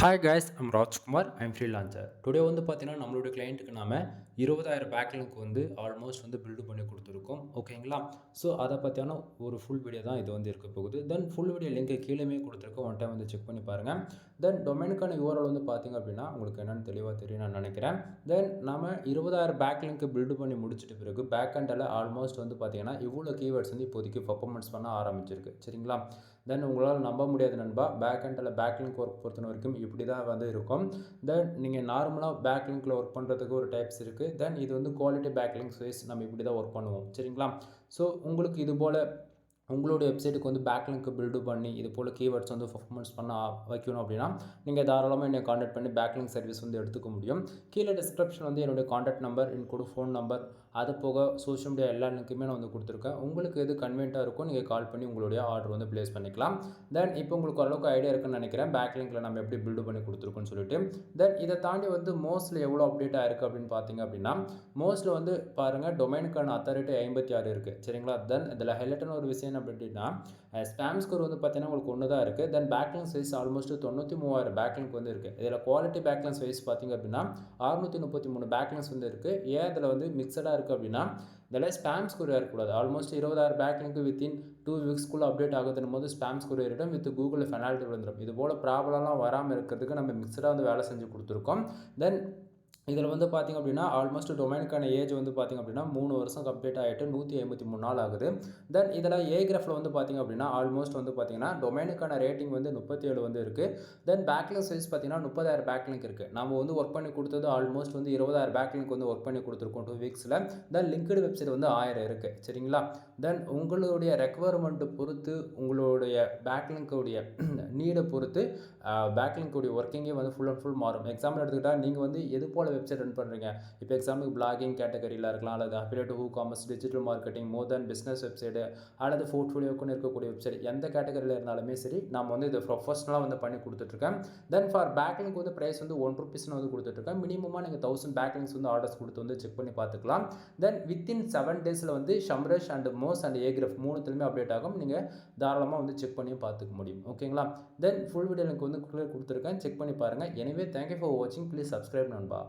Hi guys I'm Rajkumar I'm freelancer. Today வந்து பார்த்தீங்கன்னா நம்மளுடைய கிளைண்ட்டுக்கு நாம 20,000 பேக்லிங்க் வந்து ஆல்மோஸ்ட் வந்து பில்டு பண்ணி கொடுத்துருக்கோம். ஓகேங்களா? ஸோ அதை பற்றியான ஒரு ஃபுல் வீடியோ தான் இது வந்து இருக்க போகுது. தென் ஃபுல் வீடியோ லிங்க் கீழேயுமே கொடுத்துருக்கோம். ஒன் டைம் வந்து செக் பண்ணி பாருங்கள். தென் டொமைனுக்கான யூஆர்எல் வந்து பார்த்தீங்க அப்படின்னா உங்களுக்கு என்னென்னு தெளிவாக தெரியும் நான் நினைக்கிறேன். தென் நம்ம 20,000 பேக்லிங்க் பில்டு பண்ணி முடிச்சிட்ட பிறகு பேக் அண்டில் ஆல்மோஸ்ட் வந்து பார்த்தீங்கன்னா இவ்வளோ கீவேர்ட்ஸ் வந்து இப்போதைக்கு பர்ஃபார்மன்ஸ் பண்ண ஆரம்பிச்சிருக்கு. சரிங்களா? தென் உங்களால் நம்ப முடியாது நண்பா, பேக் அண்டில் பேக்லிங்க் ஒர்க் பொறுத்த வரைக்கும் இப்படி தான் வந்து இருக்கும். தென் நீங்கள் நார்மலாக பேக்லிங்கில் ஒர்க் பண்ணுறதுக்கு ஒரு டைப்ஸ் இருக்குது. தென் இது வந்து குவாலிட்டி பேக்லிங்க் வைஸ் நம்ம இப்படி தான் ஒர்க் பண்ணுவோம். சரிங்களா? ஸோ உங்களுக்கு இது போல் உங்களுடைய வெப்சைட்டுக்கு வந்து பேக்லிங்க் பில்டு பண்ணி இது போல் கீவேர்ட்ஸ் வந்து பர்ஃபார்மன்ஸ் பண்ண வைக்கணும் அப்படின்னா நீங்கள் தாராளமாக என்னை காண்டாக்ட் பண்ணி பேக்லிங்க் சர்வீஸ் வந்து எடுத்துக்க முடியும். கீழே டிஸ்கிரிப்ஷன் வந்து என்னுடைய காண்டாக்ட் நம்பர், என்னோட ஃபோன் நம்பர், அது போக சோஷியல் மீடியா எல்லா லிங்க்குமே நான் வந்து கொடுத்துருக்கேன். உங்களுக்கு எது கன்வீனியண்ட்டாக இருக்கும் நீங்கள் கால் பண்ணி உங்களுடைய ஆர்டர் வந்து ப்ளேஸ் பண்ணிக்கலாம். தென் இப்போ உங்களுக்கு ஓரளவுக்கு ஐடியா இருக்குன்னு நினைக்கிறேன் பேக்லிங்கில் நம்ம எப்படி பில்டு பண்ணி கொடுத்துருக்கோன்னு சொல்லிட்டு. தென் இதை தாண்டி வந்து மோஸ்ட்லி எவ்வளோ அப்டேட் ஆயிருக்கு அப்படின்னு பார்த்தீங்க அப்படின்னா மோஸ்ட்லி வந்து பாருங்கள் டொமைனுக்கான அத்தாரிட்டி 56 இருக்குது. சரிங்களா? தென் இதில் ஹைலைட்டான ஒரு விஷயம் அப்படின்னா ஸ்பேம் ஸ்கோர் வந்து பார்த்தீங்கன்னா உங்களுக்கு ஒன்று தான் இருக்குது. தென் பேக்லிங்க் சைஸ் ஆல்மோஸ்ட் 93,000 பேக்லிங்க் வந்து இருக்குது. இதில் குவாலிட்டி பேக்லிங்க் சைஸ் பார்த்தீங்க அப்படின்னா 633 பேக்லிங்க்ஸ் வந்து இருக்குது. ஏன் இதில் வந்து மிக்சடாக இருக்குது அப்படின்னா இதில் ஸ்பேம் ஸ்கோர் ஏறக்கூடாது. ஆல்மோஸ்ட் 20,000 பேக்லிங்க் வித்தின் 2 வீக்ஸ்க்குள்ளே அப்டேட் ஆகுதுன்னு போது ஸ்பேம் ஸ்கோர் ஏறிடும், வித் கூகுளில் பெனால்ட்டி விழுந்துடும். இது போல் ப்ராப்ளம்லாம் வராமல் இருக்கிறதுக்கு நம்ம மிக்சடாக வந்து வேலை செஞ்சு கொடுத்துருக்கோம். தென் இதில் வந்து பார்த்திங்க அப்படின்னா ஆல்மோஸ்ட் டொமைனுக்கான ஏஜ் வந்து பார்த்திங்க அப்படின்னா 3 வருஷம் கம்ப்ளீட் ஆகிட்டு 153 நாள் ஆகுது. தென் இதில் ஏகிராஃபில் வந்து பார்த்திங்க அப்படின்னா ஆல்மோஸ்ட் வந்து பார்த்திங்கன்னா டொமைனுக்கான ரேட்டிங் வந்து 37 வந்து இருக்குது. தென் பேக்லிங்க் சைஸ் பார்த்திங்கன்னா 30,000 பேக்லிங்க் இருக்குது. நம்ம வந்து ஒர்க் பண்ணி கொடுத்தது ஆல்மோஸ்ட் வந்து 20,000 பேக்லிங்க் வந்து ஒர்க் பண்ணி கொடுத்துருக்கோம் 2 வீக்ஸில். தென் லிங்க்டு வெப்சைட் வந்து 1000 இருக்குது. சரிங்களா? தென் உங்களுடைய ரெக்குவயர்மெண்ட்டு பொறுத்து உங்களுடைய பேக்லிங்க்குடைய நீடை பொறுத்து பேக்லிங்க்குடைய ஒர்க்கிங்கே வந்து ஃபுல் அண்ட் ஃபுல் மாறும். எக்ஸாம்பிள் எடுத்துக்கிட்டால் நீங்கள் வந்து எது போல் வெப்சைட் ரன் பண்ணுறீங்க, இப்போ எக்ஸாம்பிள் பிளாகிங் கேட்டகரியில் இருக்கலாம், அல்லது அஃபிலியேட், காமர்ஸ், டிஜிட்டல் மார்க்கெட்டிங், மோர் தென் பிஸ்னஸ் வெப்சைட்டு, அல்லது போர்ட்ஃபோலியோக்குன்னு இருக்கக்கூடிய வெப்சைட் எந்த கேட்டகரியில் இருந்தாலுமே சரி நம்ம வந்து இதை ப்ரொஃபஷனலாக வந்து பண்ணி கொடுத்துட்ருக்கேன். தென் ஃபார் பேக்லிங்க் வந்து ப்ரைஸ் வந்து ₹1 வந்து கொடுத்துட்ருக்கேன். மினிமமாக நீங்கள் 1000 பேக்லிங்க்ஸ் வந்து ஆர்டர்ஸ் கொடுத்து வந்து செக் பண்ணி பார்த்துக்கலாம். தென் வித்தின் 7 டேஸில் வந்து ஷம்ரஷ் அண்ட் மோஸ் அண்ட் ஏகிராஃப் 3த்துலையுமே அப்டேட் ஆகும். நீங்கள் தாராளமாக வந்து செக் பண்ணியும் பார்த்துக்க முடியும். ஓகேங்களா? தென் ஃபுல் வீடியோ எனக்கு வந்து கொடுத்துருக்கேன், செக் பண்ணி பாருங்கள். எனவே தேங்க்யூ ஃபார் வாட்சிங். ப்ளீஸ் சப்ஸ்கிரைப் நண்பா.